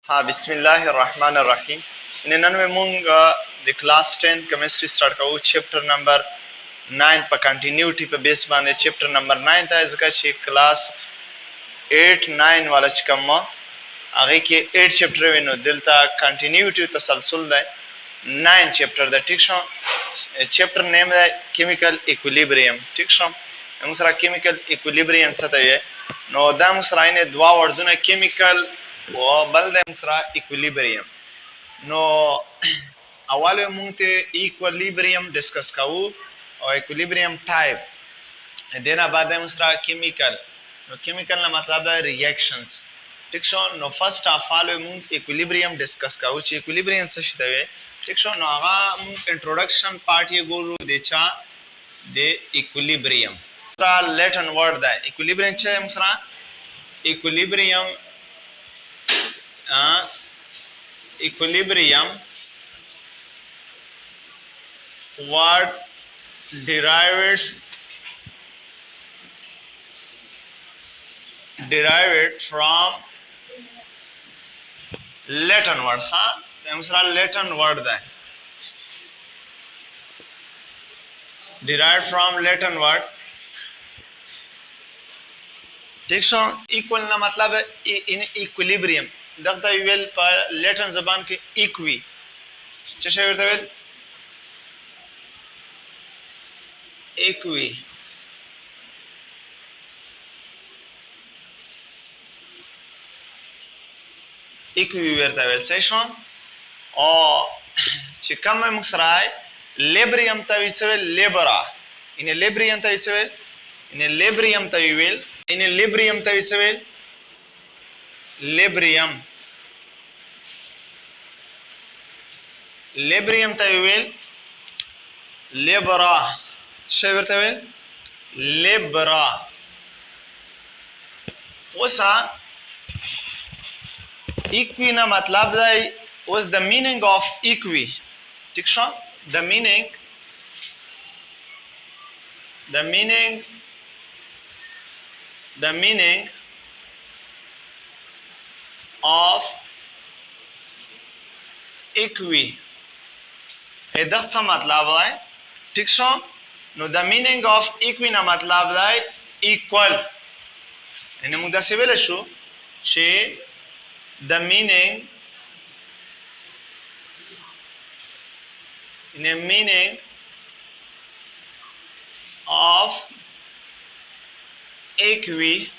हाँ, बिस्मिल्लाहिर्रहमानिर्रहीम। नन में मूंग द क्लास 10 केमिस्ट्री स्टार्ट करूँ चैप्टर नंबर 9 पर कंटिन्यूटी पे बेस बांधे चैप्टर नंबर 9 था इसका ची क्लास 8 9 वाला चिकम्मा आगे के 8 चैप्टर में नो दिल था कंटिन्यूटी तसलसल है 9 चैप्टर द ठीक शो चैप्टर नेम है केमिकल इक्विलिब्रियम ठीक शो मुसरा केमिकल इक्विलिब्रियम सता है नो दा मुसरा ने दवा वर्जुना केमिकल वो बल दे मुसरा इक्विलिब्रियम नो अवाले मुंगते इक्विलिब्रियम डिस्कस काऊ और इक्विलिब्रियम टाइप देना बाद है मुसरा केमिकल नो केमिकल ना मतलब है रिएक्शंस ठीक शो नो फर्स्ट ऑफ ऑल मुंग इक्विलिब्रियम डिस्कस काऊ ची इक्विलिब्रियम से शिदवे ठीक शो नो आगा इंट्रोडक्शन पार्ट ये गोरू देचा दे इक्विलिब्रियम लैटिन वर्ड दा इक्विलिब्रियम छे मुसरा equilibrium equilibrium word derived from Latin word हाँ दूसरा Latin word है derived from Latin word ठीक सो इक्वल ना मतलब है इन इक्विलिब्रियम दख्ता वेल पर लैटिन ज़बान के इक्वी चशे वर्ता वेल इक्वी इक्वी वर्ता वेल सेशन और शिकम में मुसराय लेब्रियम तविसवेल लेबरा इन्हें लेब्रियम तविसवेल इन्हें लेब्रियम तविवेल इन्हें लेब्रियम तविसवेल लेब्रियम लेब्रियम तविवेल लेबरा शेवर तविवेल लेबरा वसा इक्वी ना मतलब है was the meaning of equi ठीक show the meaning of equi इधर सा मतलब है ठीक शो know the meaning of equi ना मतलब है equal इन्हें मुद्दा से वेले शो शे the meaning of equi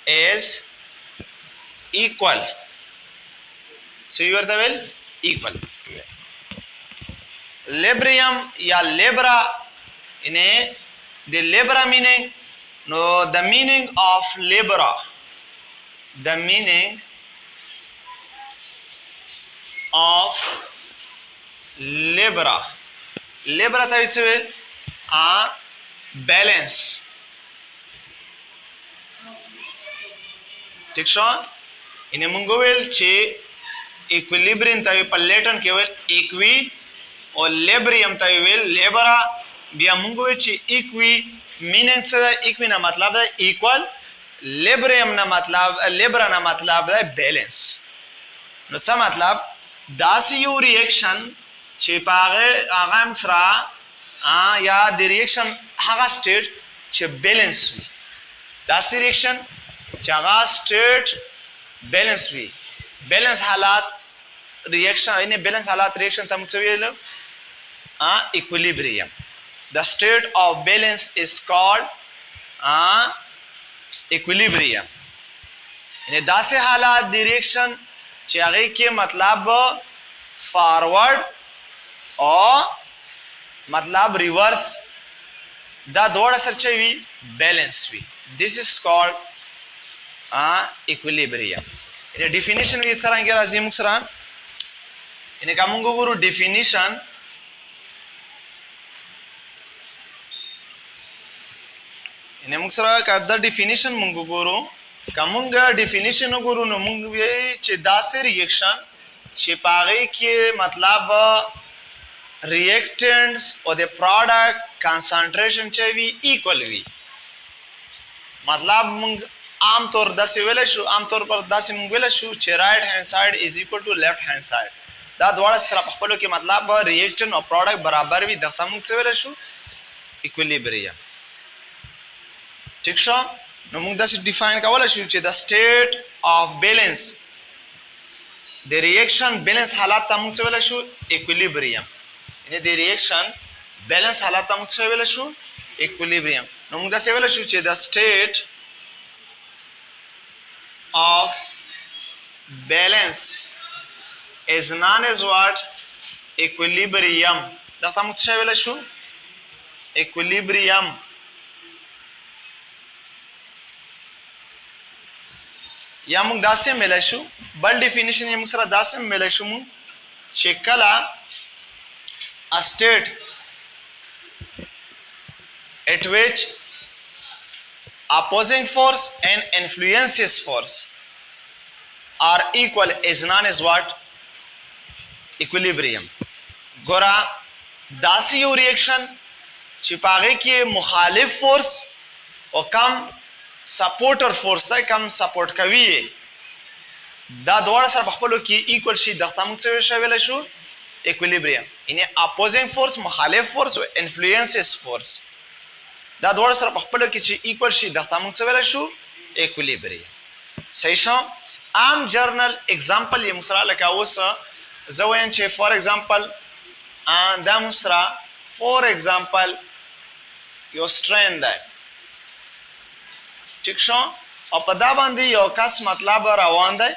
is equal so you are the well equal लेब्रियम या लेब्रा इन्हें the Lebra meaning no the meaning of Lebra the meaning of Lebra Lebra था इससे बैलेंस ठीक शो इन्हें मुंगोवेल चे इक्विलिब्रियम तवे पल्लेटन केवल इक्वी और लेब्रियम तवे लेबरा बिया मुंगोवेल चे इक्वी मीनिंग से इक्वी ना मतलब है इक्वल लेब्रियम ना मतलब लेबरा ना मतलब है बैलेंस नो सा मतलब दासियो रिएक्शन चे पागे आगाम सरा या द रिएक्शन हागा स्टेट चे बैलेंस हुई दासी रिएक्शन चागा स्टेट बैलेंस हुई बैलेंस हालात रिएक्शन इन्हें बैलेंस हालात रिएक्शन तम से ये लो equilibrium the state of balance is called equilibrium इन्हें दासे हालात द रिएक्शन चागे के मतलब फॉरवर्ड और मतलब रिवर्स द दौड़ असर चाहिए बैलेंस हुई दिस इज कॉल्ड इक्विलिब्रियम इन्हें डिफिनेशन भी इस तरह के राजी मुक्सरा इन्हें का मुंगो गुरु डिफिनेशन इन्हें मुक्सरा का द डिफिनेशन मुंगो गुरु का मुंगा डिफिनेशन गुरु न मुंग ये चिदासे रिएक्शन छिपागे के मतलब reactants or the product concentration चाहिए equal भी मतलब عام طور داسې ویل شو، عام طور پر داسې مونږ ویل شو چې رائټ هاند ساید از ایکوال ټو لیفت هاند ساید. دا دواړه سره په خپلو کې مطلب ریاکټن او پروډکټ برابر وي، دغه ته مونږ څه ویلی شو؟ ایکویلیبریم. ټیک شو؟ نو مونږ داسې ډیفاین کولی شو چې د سټیټ آف بیلنس د ریاکشن بیلنس حالات ته مونږ څه ویلی شو؟ ایکویلیبریم. یعنې د ریاکشن بیلنس حالات ته مونږ څه ویلی شو؟ ایکویلیبریم. نو مونږ داسې ویلی شو چې د سټیټ of balance is known as what? Equilibrium. دا ته موږ څه ویلی شو؟ equilibrium. یا موږ داسې ویلی شو، بل ډیفینیشن یې موږ سره داسې ویلی شو موږ چې کله a state at which opposing force and influences force are equal is known as what? Equilibrium. ګوره داسې یو ریاکشن چې په هغې کې مخالف فورس او کم سپورټر فورس دی، کم سپورټ کوي یې، دا دواړه سره په خپلو کې ایکول شي، دغه ته موږ څه ویلی شو؟ ایکویلیبریم. یعنې اپوزنګ فورس مخالف فورس او انفلوینسز فورس دا دواړه سره په خپلو کې چې ایکول شي، دغه ته موږ څه ویلی شو؟ ایکویلیبریم. صحیح شو؟ عام جرنل اگزامپل یې موږ سره لکه اوس زه وایم چې فار اگزامپل دا موږ سره فار اگزامپل یو سټرین دی، ټیک شو؟ او په دا باندې یو کس مطلب روان دی،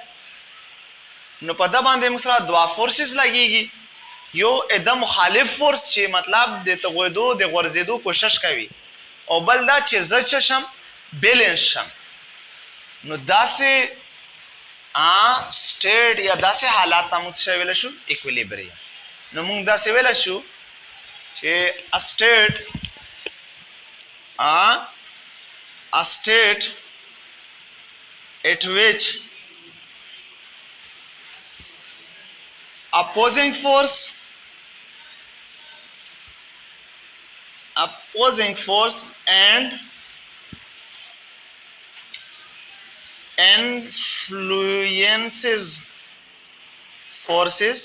نو په دا باندې موږ سره دوه فورسز لګېږي. یو د مخالف فورس چې مطلب د تغویدو د غورځېدو کوشش کوي، او بل دا چې زه څه شم؟ بیلنس شم. نو داسې سټیټ یا داسې حالات ته موږ څه ویلی شو؟ ایکویلیبریم. نو موږ داسې ویلی شو چې a state at which opposing force and influences forces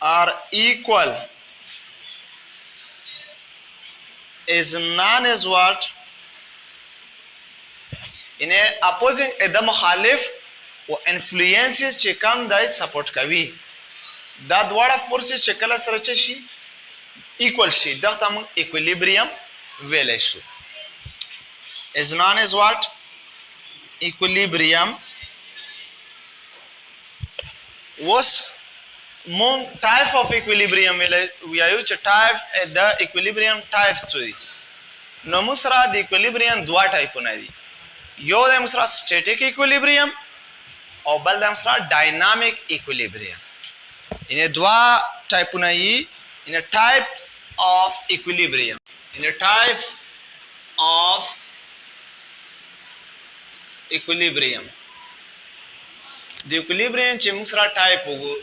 are equal is known as what? In a opposing د مخالف او انفلوئنسز چې کم دی سپورټ کوي، دا دواړه فورسز چې کله سره څه شي؟ ایکول شي، دغه ته موږ ایکویلیبریم ویلی شو. is known as what? Equilibrium. اوس مونږ ټایپ اف ایکویلیبریم وایو چې ټایپ د ایکویلیبریم ټایپس دي. نو موږ سره د ایکویلیبریم دوه ټایپونه دي، یو د موږ سره سټیټیک ایکویلیبریم او بل د موږ سره ډاینامیک ایکویلیبریم. یعنې دوه ټایپونه یي، یعنې ټایپس اف ایکویلیبریم. یعنې ټایپ اف ایکویلیبریم، د ایکویلیبریم چې موږ سره ټایپ وګورو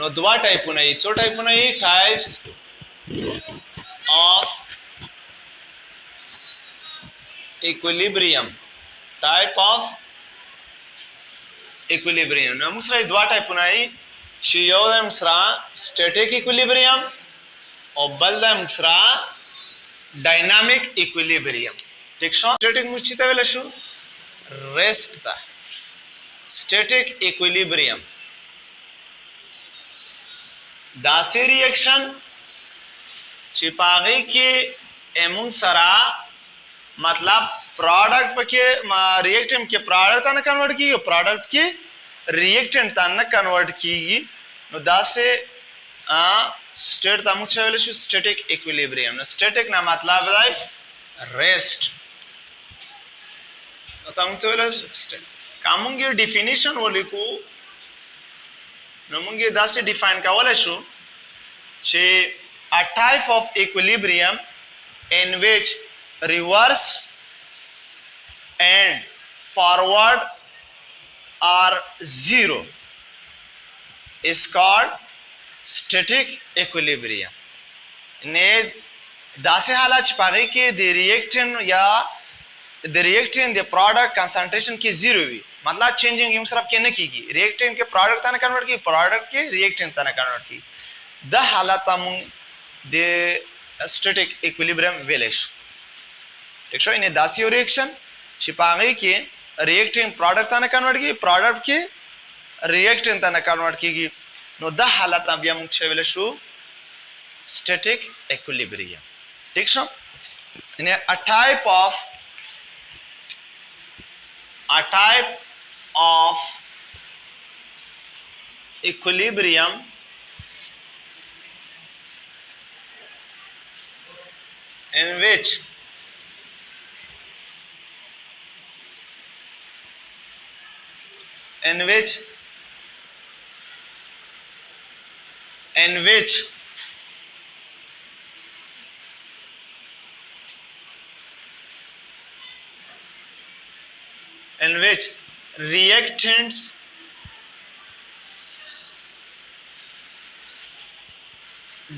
نو دوه ټایپونه یي. څو ټایپونه یي؟ ټایپس اف ایکویلیبریم. ټایپ اف ایکویلیبریم. نو موږ سره دوه ټایپونه یي چې یو د موږ سره سټیټیک ایکویلیبریم او بل د موږ سره ډاینامیک ایکویلیبریم. ټیک شو؟ سټیټیک موږ چې ته ویلی شو؟ ریسټ ده. سټیټیک ایکویلیبریم داسې ریاکشن چې په هغې کې موږ سره مطلب پروډکټ پکې ریاکټنټ کې پروډکټ ته نه کنورټ کېږي او پروډکټ کې ریاکټنټ ته نه کنورټ کېږي، نو داسې سټیټ ته موږ څه ویلی شو؟ سټیټیک ایکویلیبریم. نو سټیټیک نه مطلب دی ریسټ. نو ته موږ څه ویلی شو؟ که موږ یې ډیفینیشن ولیکو نو موږ یې داسې ډیفاین کولی شو چې a type of equilibrium in which reverse and forward are zero is called static equilibrium. داسې حالات چې پاغې کې د ریاکټنټ یا د ریاکټنټ د پروډکټ کنسنټریشن کې زیرو وي مطلب چینجینګ هم صرف کې نه کیږي ریاکټنټ کې پروډکټ ته نه کنورټ کیږي پروډکټ کې ریاکټنټ ته نه کنورټ کیږي د حالت موږ د سټیټیک ایکویلیبریم ویل شو ٹھیک شو ان داسې ریاکشن چې پاغې کې ریاکټنټ پروډکټ ته نه کنورټ کیږي پروډکټ کې ریاکټنټ ته نه کنورټ کیږي نو د حالت بیا موږ څه ویل شو static equilibrium ٹھیک شو in a type of equilibrium in which reactants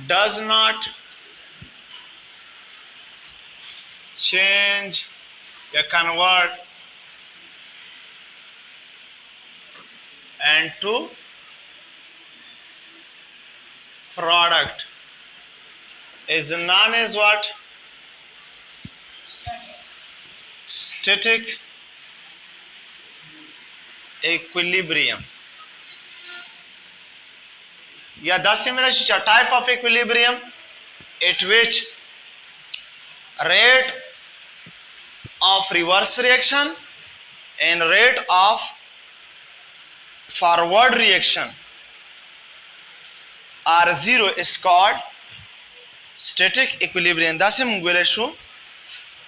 does not change or convert into product is known as what? Static equilibrium. Yeah, the similar type of equilibrium at which rate of reverse reaction and rate of forward reaction are zero is called static equilibrium. دا سم ویل شو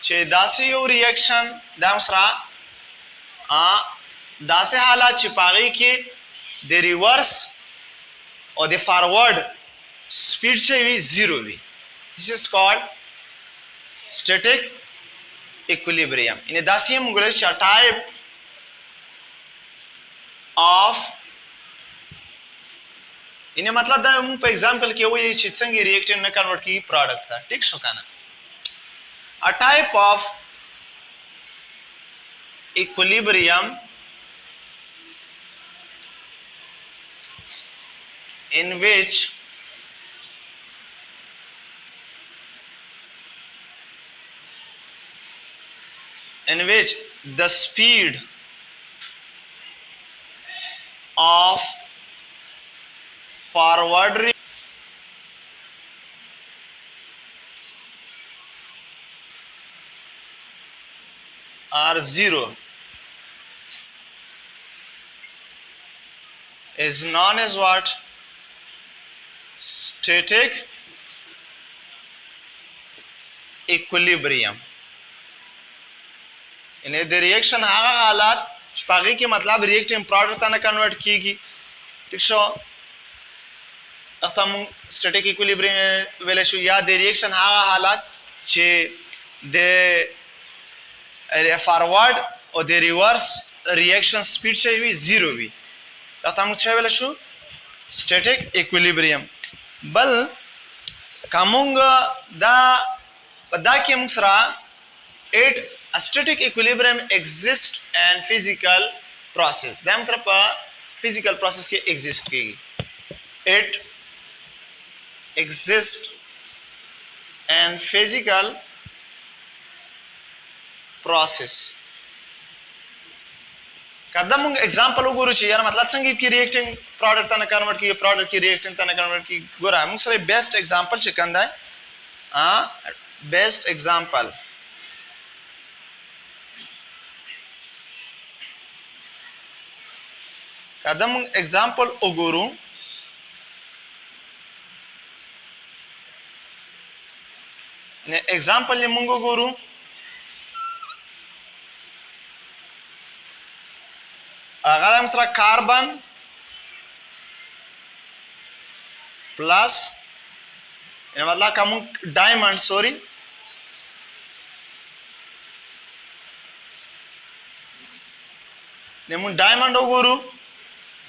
چې داسې یو ریاکشن دا سره داسې حالات چې پاغې کې د ریورس او د فارورډ سپیډ چې وي زیرو وي this is called static equilibrium. ان داسې هم ویل چې type of ان مطلب دا موږ په example کې وایي چې څنګه ریاکټنټ نه کنورټ کیږي پروډکټ ته ٹھیک شو کنه a type of equilibrium in which the speed of forward are zero is known as what? Static equilibrium. ان د ریاکشن هغه حالات چې پاغي کې مطلب ریاکټنټ پروډکټ ته نه کنورټ کیږي ٹھیک شو اختم سټیټیک ایکویلیبریم ویل شو یا د ریاکشن هغه حالات چې د فارورډ او د ریورس ریاکشن سپیډ چې وي زیرو وي اختم څه ویل شو سټیټیک ایکویلیبریم بل کومنګ دا پدا کې موږ سره it a static equilibrium exists and physical process دا موږ سره په physical process کې exist کیږي it exists and physical process کدا موږ example وګورو چې یار مطلب څنګه کې reacting product ته کنورټ کیږي product کې reactant ته کنورټ کیږي ګوره موږ سره best example چې کنده best example کدا موږ example وګورو نه example یې موږ وګورو هغه هم سره کاربن پلس یعنی مطلب کوم ډایمنډ سوري نمون ډایمنډ وګورو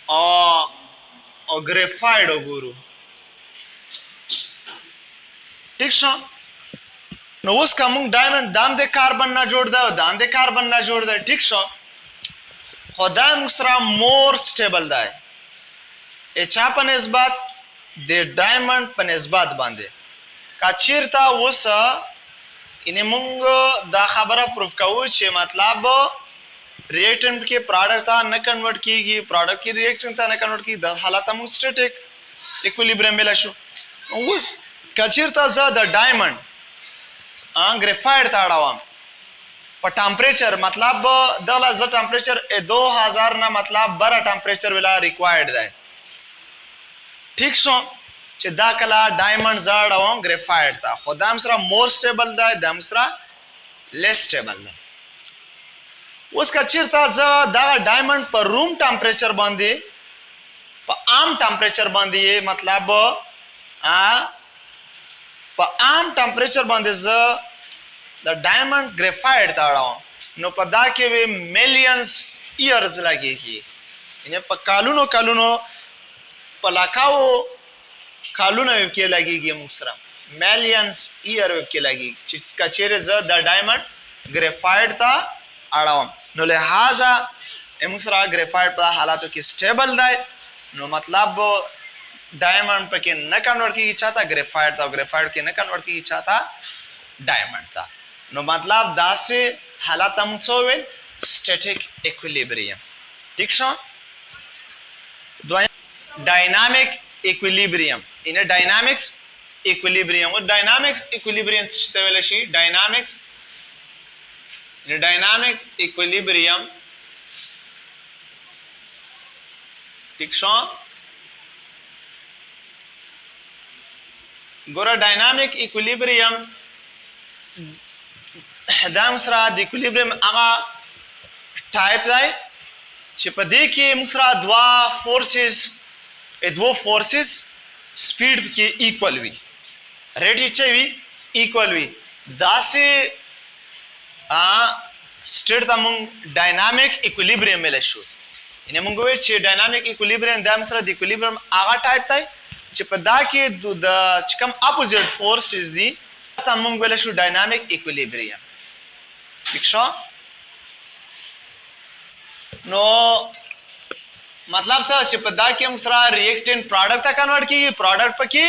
او ګریفایډ وګورو ٹھیک شو نو اوس کوم ډایمنډ دام د کاربن نه جوړ ده دام د کاربن نه جوړ ده ټیک شو خو دا موږ سره مور سټیبل ده چا په نسبت د ډایمنډ په نسبت باندې کا چیرته اوس ان موږ دا خبره پروف کوو چې مطلب ریاکټنټ کې پروډکټ ته نه کنورټ کیږي پروډکټ کې ریاکټنټ ته نه کنورټ کیږي د حالت موږ سټیټیک اکویلیبریم مل شو اوس کا چیرته ز د ډایمنډ graphite ته اړوم په ټمپریچر مطلب دغه ز ټمپریچر 2000 نه مطلب بره ټمپریچر ولا ریکوایرډ دی ټیک شو چې دا کله ډایمنډ ز اړوم graphite ته خو دا سره مور سټیبل دی دا سره لیس سټیبل دی اوس کا چیرته ز دا ډایمنډ په روم ټمپریچر باندې په عام ټمپریچر باندې مطلب په عام ټمپریچر باندې ز د ډایمنډ graphite ته اړوم نو په دا کې وی میلیونز ایئرز لګيږي یعنی په کالونو په لاکاو کالونو کې لګيږي موږ سره میلیونز ایئر کې لګيږي چې کچېره ز د ډایمنډ graphite ته اړوم نو لہذا موږ سره graphite په حالاتو کې سټیبل دی نو مطلب ډایمنډ پکې نه کنورټ کیږي چاته graphite ته graphite کې نه کنورټ کیږي چاته ډایمنډ ته نو مطلب دا سه حالت هم څه ویل سټیټیک اکویلیبریم ٹھیک شو ډاینامیک اکویلیبریم ان ډاینامیکس اکویلیبریم او ډاینامیکس اکویلیبریم څه ته ویل شي ډاینامیکس ان ډاینامیکس اکویلیبریم ٹھیک شو ګوره ډاینامیک اکویلیبریم دا سره د اکویلیبریم هغه ټایپ دی چې په دې کې موږ سره دوه فورسز سپیډ کې ایکوال وي ریټ چې وي ایکوال وي داسې سټیټ ته موږ ډاینامیک اکویلیبریم مل شو یعنی موږ وایو چې ډاینامیک اکویلیبریم دا سره د اکویلیبریم هغه ټایپ دی چې په دا کې د کوم اپوزیټ فورسز دي ته موږ ویل شو ډاینامیک اکویلیبریم ٹھیک شو نو مطلب څه چې په دا کې موږ سره ریاکټنټ پروډکټ ته کنورټ کیږي پروډکټ پکې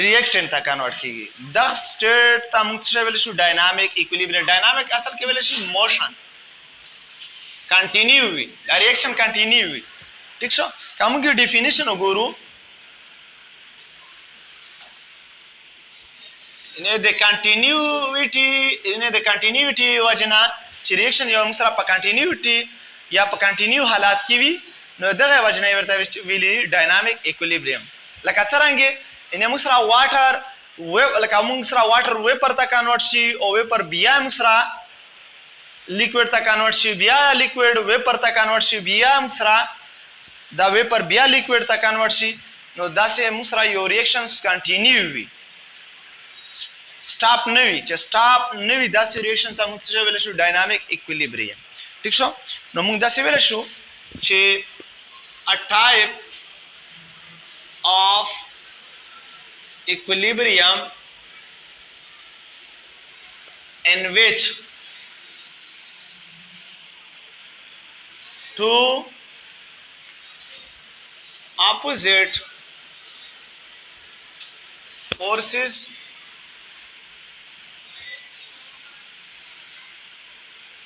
ریاکټنټ ته کنورټ کیږي د سټیټ ته موږ څه ویل شو ډاینامیک اکویلیبریم ډاینامیک اصل کې ویل شي موشن کنټینیو وي دا ریاکشن کنټینیو وي ٹھیک شو کوم کې ډیفینیشن وګورو ان د کنټینیوټي وجنه چې ریاکشن یو سره په کنټینیوټي یا په کنټینیو حالات کې وي نو دغه وجنه ورته ویلي ډاینامیک اکویلیبریم لکه څنګه ان موږ سره واټر لکه موږ سره واټر ویپر ته کنورټ شي او ویپر بیا موږ سره لیکوډ ته کنورټ شي بیا لیکوډ ویپر ته کنورټ شي بیا موږ سره دا ویپر بیا لیکوډ ته کنورټ شي نو داسې موږ سره یو ریاکشنز کنټینیو وي stop Navi چې stop Navi داسې ریاکشن ته موږ څه ویل شو ډاینامیک اکویلیبریم ٹھیک شو نو موږ داسې ویل شو چې a type of equilibrium in which two opposite forces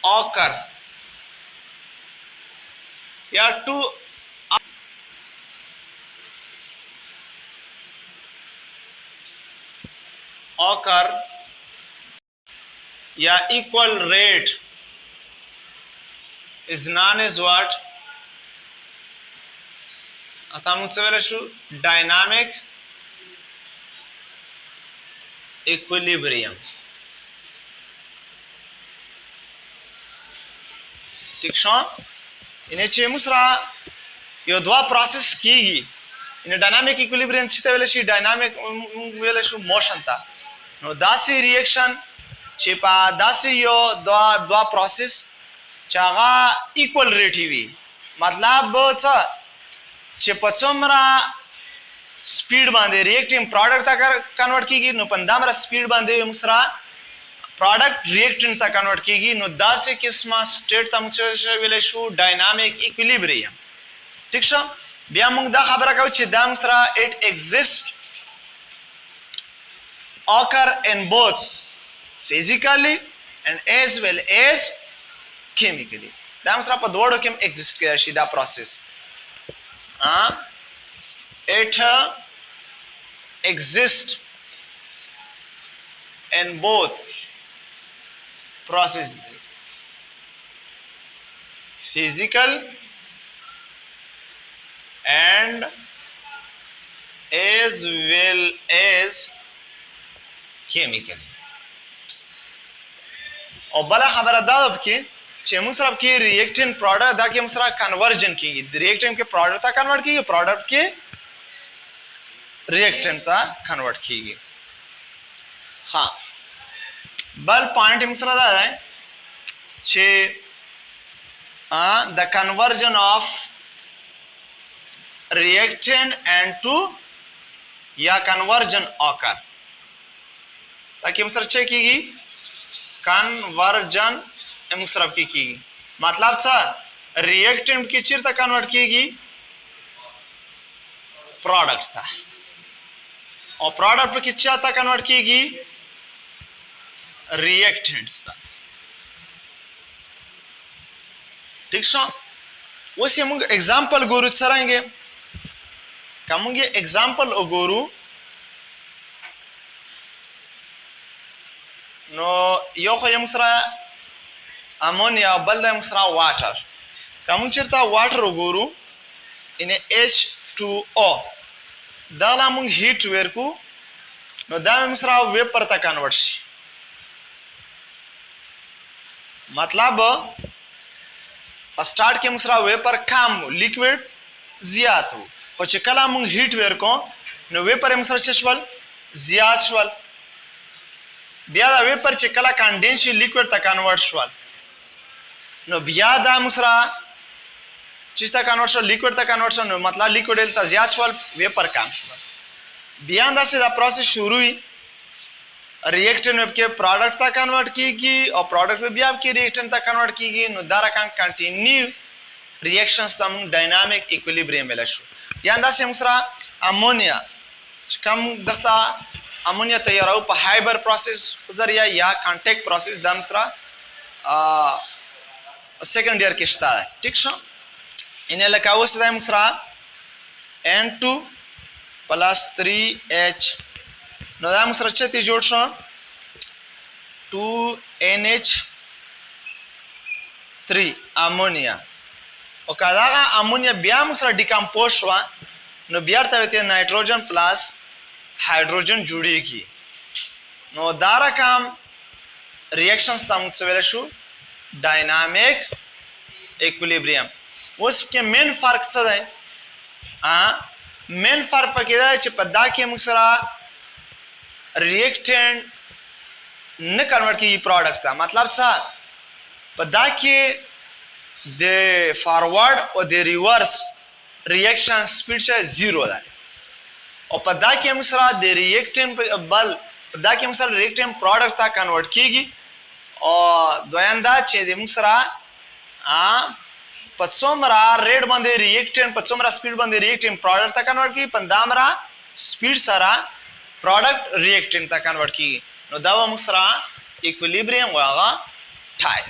occur या two occur या equal rate is known as what आता हम से वेला शू dynamic equilibrium ठीक show इन्हें चे मुसरा यो दवा प्रोसेस कीगी इन्हें डायनामिक इक्विलिब्रियम चिते वेला शी डायनामिक वेला शू मोशन था नो दासी रिएक्शन चेपा दासी यो दवा प्रोसेस चागा इक्वल रेट ही मतलब च چې په څومره स्पीड बांधे रिएक्टेंट प्रोडक्ट ता कन्वर्ट कीगी नो पंदामरा स्पीड बांधे मुसरा प्रोडक्ट रिएक्टेंट ता कन्वर्ट कीगी नो दासे किस्मा स्टेट ता मुचे वेले शू डायनामिक इक्विलिब्रियम ठीक छ बिया मुंग दा खबरा का छ दा मुसरा it exist occur in both physically and as well as chemically da musra pa dodo kem exist kya shida process it exist in both processes physical and as well as chemical और बला खबर दाब के че मुसरफ के reactant product दा के मुसरा conversion की रिएक्टेंट के प्रोडक्ट ता कन्वर्ट की प्रोडक्ट के रिएक्टेंट ता कन्वर्ट की हां बल पॉइंट मुसरा दा है че the conversion of reactant and to या कन्वर्जन ऑकर ताकि मुसर चेक कीगी कन्वर्जन मुसरफ की मतलब सा रिएक्टेंट की चिर तक कन्वर्ट कीगी प्रोडक्ट था और प्रोडक्ट की चिर तक कन्वर्ट कीगी रिएक्टेंट्स था ठीक है वो से हम एग्जांपल गुरु सरांगे कमुंगे एग्जांपल ओ गुरु नो यो खो यमसरा अमोनिया बल्दा यमसरा वाटर कमुंग चिरता वाटर ओ गुरु इने H2O दाला मुंग हीट वेर को नो दा यमसरा वेपर ता कन्वर्ट मतलब स्टार्ट के मुसरा वेपर काम लिक्विड जियात हो चिकला मुंग हीट वेर को नो वेपर मुसरा चशवल जियात शवल बियादा वेपर चिकला कंडेंस लिक्विड ता कन्वर्ट शवल नो बियादा मुसरा चिस्ता कन्वर्ट शवल लिक्विड ता कन्वर्ट शवल नो मतलब लिक्विड ता जियात शवल वेपर काम शवल बियादा से दा प्रोसेस शुरू हुई रिएक्टेंट वेब के प्रोडक्ट तक कन्वर्ट कीगी और प्रोडक्ट में भी आपकी रिएक्टेंट तक कन्वर्ट कीगी नो दारा का कंटिन्यू रिएक्शंस तम डायनामिक इक्विलिब्रियम में लशु यांदा से मुसरा अमोनिया कम दख्ता अमोनिया तैयार हो पर हाइबर प्रोसेस जरिया या कांटेक्ट प्रोसेस दमसरा सेकंड ईयर के स्टा है ठीक है इन्हें लकाओ से मुसरा N2 + 3H नो दा मुसरा चती जोड़ शो 2NH3 अमोनिया और कदागा अमोनिया बिया मुसरा डिकम्पोज हुआ नो बियार तवेते नाइट्रोजन प्लस हाइड्रोजन जुड़ी की नो दारा काम रिएक्शंस ता मुसवेले शु डायनामिक इक्विलिब्रियम उसके मेन फर्क सदा है मेन फर्क पकेदा है पद्दा के मुसरा रिएक्टेंट न कन्वर्ट की प्रोडक्ट था मतलब सा पदा के दे फॉरवर्ड और दे रिवर्स रिएक्शन स्पीड से 0 है और पदा के अनुसार दे रिएक्टेंट बल पदा के अनुसार रिएक्टेंट प्रोडक्ट था कन्वर्ट कीगी और द्वयंदा चेदे अनुसार पच्चोमरा रेड बंदे रिएक्टेंट पच्चोमरा स्पीड बंदे रिएक्टेंट प्रोडक्ट था कन्वर्ट की पंदामरा स्पीड सारा प्रोडक्ट रिएक्टेंट ता कन्वर्ट की नो दावा मुसरा इक्विलिब्रियम वागा टाइप